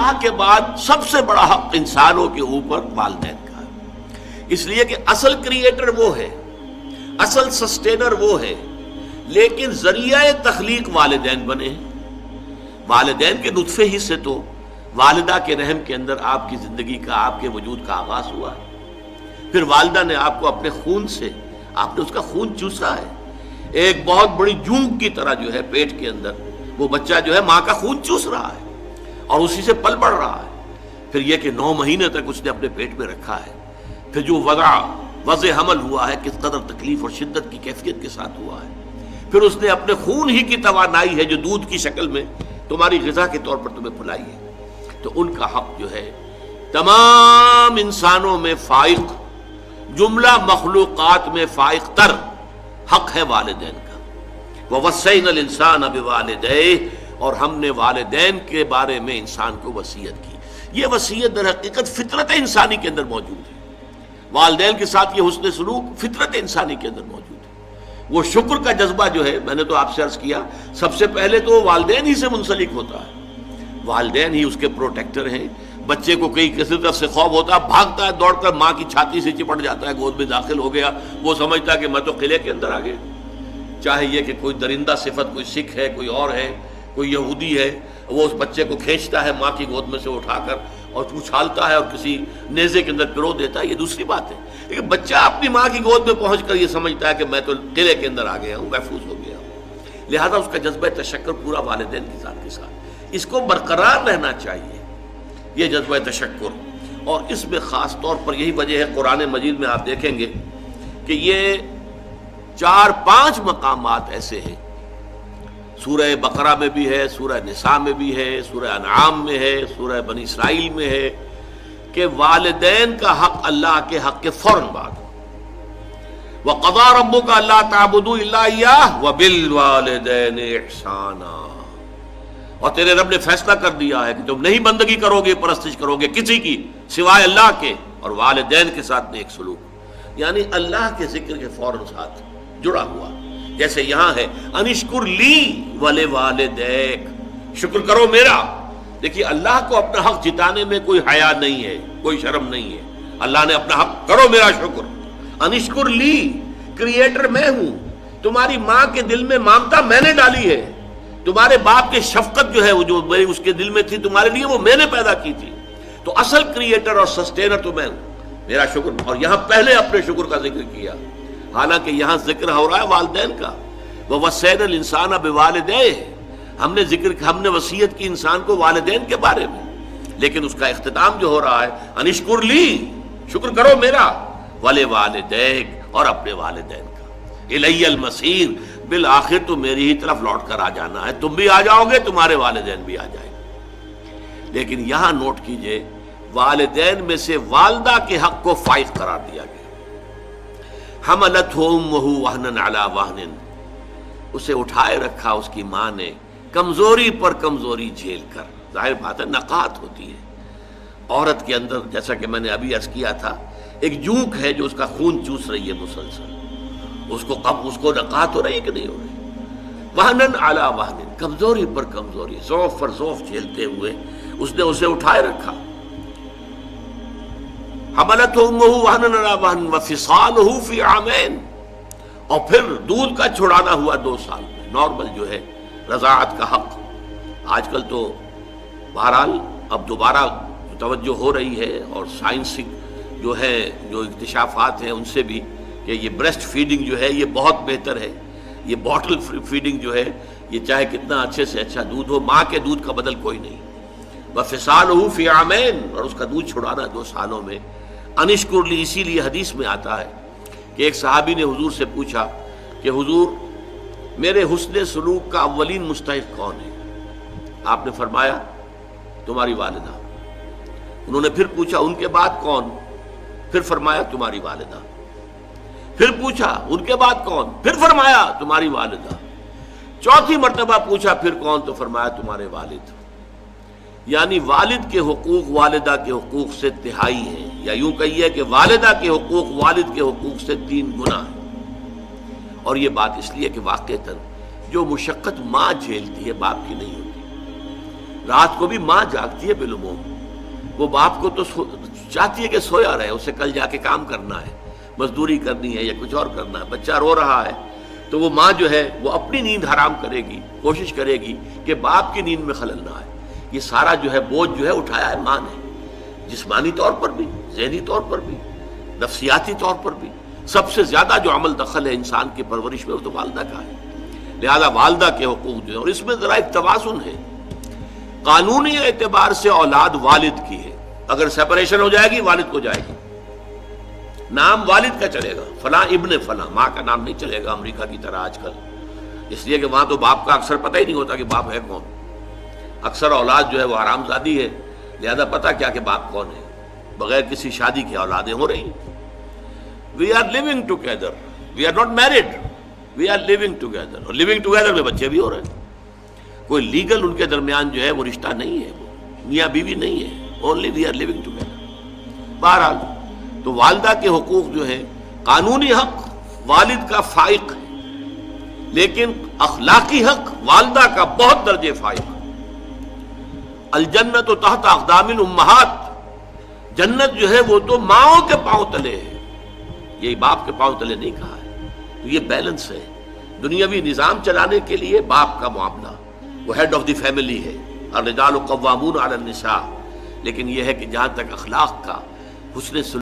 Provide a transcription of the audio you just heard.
اللہ کے بعد سب سے بڑا حق انسانوں کے اوپر والدین کا ہے، اس لیے کہ اصل کریٹر وہ ہے، اصل سسٹینر وہ ہے، لیکن ذریعہ تخلیق والدین بنے ہیں۔ والدین کے نطفے ہی سے تو والدہ کے رحم کے اندر آپ کی زندگی کا، آپ کے وجود کا آغاز ہوا ہے۔ پھر والدہ نے آپ کو اپنے خون سے، آپ نے اس کا خون چوسا ہے، ایک بہت بڑی جونگ کی طرح جو ہے پیٹ کے اندر وہ بچہ جو ہے ماں کا خون چوس رہا ہے اور اسی سے پل بڑھ رہا ہے۔ پھر یہ کہ 9 مہینے تک اس نے اپنے پیٹ میں رکھا ہے، پھر جو وضع حمل ہوا ہے کس قدر تکلیف اور شدت کی کیفیت کے ساتھ ہوا ہے، پھر اس نے اپنے خون ہی کی توانائی ہے جو دودھ کی شکل میں تمہاری غذا کے طور پر تمہیں پلائی ہے۔ تو ان کا حق جو ہے تمام انسانوں میں فائق، جملہ مخلوقات میں فائق تر حق ہے والدین کا۔ وَوَصَّيْنَا الْإِنسَانَ بِوَالِدَيْهِ، اور ہم نے والدین کے بارے میں انسان کو وصیت کی۔ یہ وصیت در حقیقت فطرت انسانی کے اندر موجود ہے، والدین کے ساتھ یہ حسن سلوک فطرت انسانی کے اندر موجود ہے۔ وہ شکر کا جذبہ جو ہے، میں نے تو آپ سے عرض کیا، سب سے پہلے تو والدین ہی سے منسلک ہوتا ہے، والدین ہی اس کے پروٹیکٹر ہیں۔ بچے کو کہیں کسی طرف سے خوف ہوتا ہے، بھاگتا ہے دوڑ کر ماں کی چھاتی سے چپٹ جاتا ہے، گود میں داخل ہو گیا، وہ سمجھتا ہے کہ میں تو قلعے کے اندر آ گیا۔ چاہے یہ کہ کوئی درندہ صفت، کوئی سکھ ہے، کوئی اور ہے، کوئی یہودی ہے، وہ اس بچے کو کھینچتا ہے ماں کی گود میں سے اٹھا کر اور اچھالتا ہے اور کسی نیزے کے اندر پرو دیتا ہے، یہ دوسری بات ہے۔ لیکن بچہ اپنی ماں کی گود میں پہنچ کر یہ سمجھتا ہے کہ میں تو قلعے کے اندر آ گیا ہوں، محفوظ ہو گیا ہوں۔ لہذا اس کا جذبہ تشکر پورا والدین کی ذات کے ساتھ اس کو برقرار رہنا چاہیے، یہ جذبہ تشکر۔ اور اس میں خاص طور پر یہی وجہ ہے، قرآن مجید میں آپ دیکھیں گے کہ یہ 4-5 مقامات ایسے ہیں، سورہ بقرہ میں بھی ہے، سورہ نساء میں بھی ہے، سورہ انعام میں ہے، سورہ بنی اسرائیل میں ہے، کہ والدین کا حق اللہ کے حق کے فوراً بعد وَقَضَىٰ رَبُّكَ أَلَّا تَعْبُدُوا إِلَّا إِيَّاهُ وَبِالْوَالِدَيْنِ إِحْسَانًا، اور تیرے رب نے فیصلہ کر دیا ہے کہ تم نہیں بندگی کرو گے، پرستش کرو گے کسی کی سوائے اللہ کے، اور والدین کے ساتھ نیک سلوک، یعنی اللہ کے ذکر کے فوراً ساتھ جڑا ہوا۔ جیسے یہاں ہے انشکر لی ولوالدیک، شکر کرو میرا۔ دیکھیے اللہ کو اپنا حق جتانے میں کوئی حیا نہیں ہے، کوئی شرم نہیں ہے۔ اللہ نے اپنا حق، کرو میرا شکر۔ انشکر لی، کریٹر میں ہوں، تمہاری ماں کے دل میں ممتا میں نے ڈالی ہے، تمہارے باپ کے شفقت جو ہے وہ جو اس کے دل میں تھی تمہارے لیے وہ میں نے پیدا کی تھی، تو اصل کریٹر اور سسٹینر تو میں ہوں، میرا شکر۔ اور یہاں پہلے اپنے شکر کا ذکر کیا، حالانکہ یہاں ذکر ہو رہا ہے والدین کا۔ وَوَصَّيْنَا الْإِنسَانَ بِوَالِدَيْهِ، ہم نے وصیت کی انسان کو والدین کے بارے میں، لیکن اس کا اختتام جو ہو رہا ہے انشکر لی، شکر کرو میرا، وَلِوَالِدَيْكَ، اور اپنے والدین کا۔ اِلَيَّ الْمَصِيرُ، بالآخر تو میری ہی طرف لوٹ کر آ جانا ہے، تم بھی آ جاؤ گے، تمہارے والدین بھی آ جائیں گے۔ لیکن یہاں نوٹ کیجئے، والدین میں سے والدہ کے حق کو فائق قرار دیا گیا۔ حملتہ امہ وہنا علی وہن، اسے اٹھائے رکھا اس کی ماں نے کمزوری پر کمزوری جھیل کر۔ ظاہر بات ہے نقاہت ہوتی ہے عورت کے اندر، جیسا کہ میں نے ابھی عرض کیا تھا، ایک جونک ہے جو اس کا خون چوس رہی ہے مسلسل، اس کو نقاہت ہو رہی ہے کہ نہیں ہو رہی؟ وہنن علی وہن، کمزوری پر کمزوری، ضعف پر ضعف جھیلتے ہوئے اس نے اسے اٹھائے رکھا۔ حملتہ امہ وہنا علی وہن وفصالہ فی عامین، اور پھر دودھ کا چھڑانا ہوا 2 سال میں۔ نارمل جو ہے رضاعت کا حق، آج کل تو بہرحال اب دوبارہ توجہ ہو رہی ہے، اور سائنسی جو ہے جو اکتشافات ہیں ان سے بھی، کہ یہ بریسٹ فیڈنگ جو ہے یہ بہت بہتر ہے، یہ باٹل فیڈنگ جو ہے یہ چاہے کتنا اچھے سے اچھا دودھ ہو، ماں کے دودھ کا بدل کوئی نہیں۔ وفصالہ فی عامین، اور اس کا دودھ چھڑانا 2 سالوں میں۔ انشکر لی، اسی لیے حدیث میں آتا ہے کہ ایک صحابی نے حضور سے پوچھا کہ حضور میرے حسن سلوک کا اولین مستحق کون ہے؟ آپ نے فرمایا تمہاری والدہ۔ انہوں نے پھر پوچھا ان کے بعد کون؟ پھر فرمایا تمہاری والدہ۔ پھر پوچھا ان کے بعد کون؟ پھر فرمایا تمہاری والدہ۔ 4تھی مرتبہ پوچھا پھر کون؟ تو فرمایا تمہارے والد۔ یعنی والد کے حقوق والدہ کے حقوق سے تہائی ہیں، یا یوں کہیے کہ والدہ کے حقوق والد کے حقوق سے 3 گنا ہیں۔ اور یہ بات اس لیے کہ واقعتاً جو مشقت ماں جھیلتی ہے باپ کی نہیں ہوتی۔ رات کو بھی ماں جاگتی ہے بالعموم، وہ باپ کو تو چاہتی ہے کہ سویا رہے، اسے کل جا کے کام کرنا ہے، مزدوری کرنی ہے یا کچھ اور کرنا ہے، بچہ رو رہا ہے تو وہ ماں جو ہے وہ اپنی نیند حرام کرے گی، کوشش کرے گی کہ باپ کی نیند میں خلل نہ آئے۔ یہ سارا جو ہے بوجھ جو ہے اٹھایا ہے ماں نے، جسمانی طور پر بھی، ذہنی طور پر بھی، نفسیاتی طور پر بھی۔ سب سے زیادہ جو عمل دخل ہے انسان کی پرورش میں وہ تو والدہ کا ہے، لہذا والدہ کے حقوق جو ہے، اور اس میں ذرا ایک توازن ہے، قانونی اعتبار سے اولاد والد کی ہے، اگر سیپریشن ہو جائے گی والد کو جائے گی، نام والد کا چلے گا، فلاں ابن فلاں، ماں کا نام نہیں چلے گا امریکہ کی طرح آج کل، اس لیے کہ وہاں تو باپ کا اکثر پتہ ہی نہیں ہوتا کہ باپ ہے کون، اکثر اولاد جو ہے وہ حرام زادی ہے، لہذا پتہ کیا کہ باپ کون ہے، بغیر کسی شادی کی اولادیں ہو رہی ہیں۔ We are living together, we are not married, we are living together, اور لیونگ ٹوگیدر میں بچے بھی ہو رہے ہیں، کوئی لیگل ان کے درمیان جو ہے وہ رشتہ نہیں ہے، وہ میاں بیوی نہیں ہے، only we are living together. بہرحال تو والدہ کے حقوق جو ہے، قانونی حق والد کا فائق ہے، لیکن اخلاقی حق والدہ کا بہت درجے فائق ہے۔ الجنت تحت اقدام الامہات، جنت جو ہے وہ تو ماؤں کے پاؤں تلے ہے، یہی باپ کے پاؤں تلے نہیں کہا ہے۔ تو یہ بیلنس ہے، دنیاوی نظام چلانے کے لیے باپ کا معاملہ، وہ ہیڈ آف دی فیملی ہے، الرجال قوامون علی النساء، لیکن یہ ہے کہ جہاں تک اخلاق کا، حسن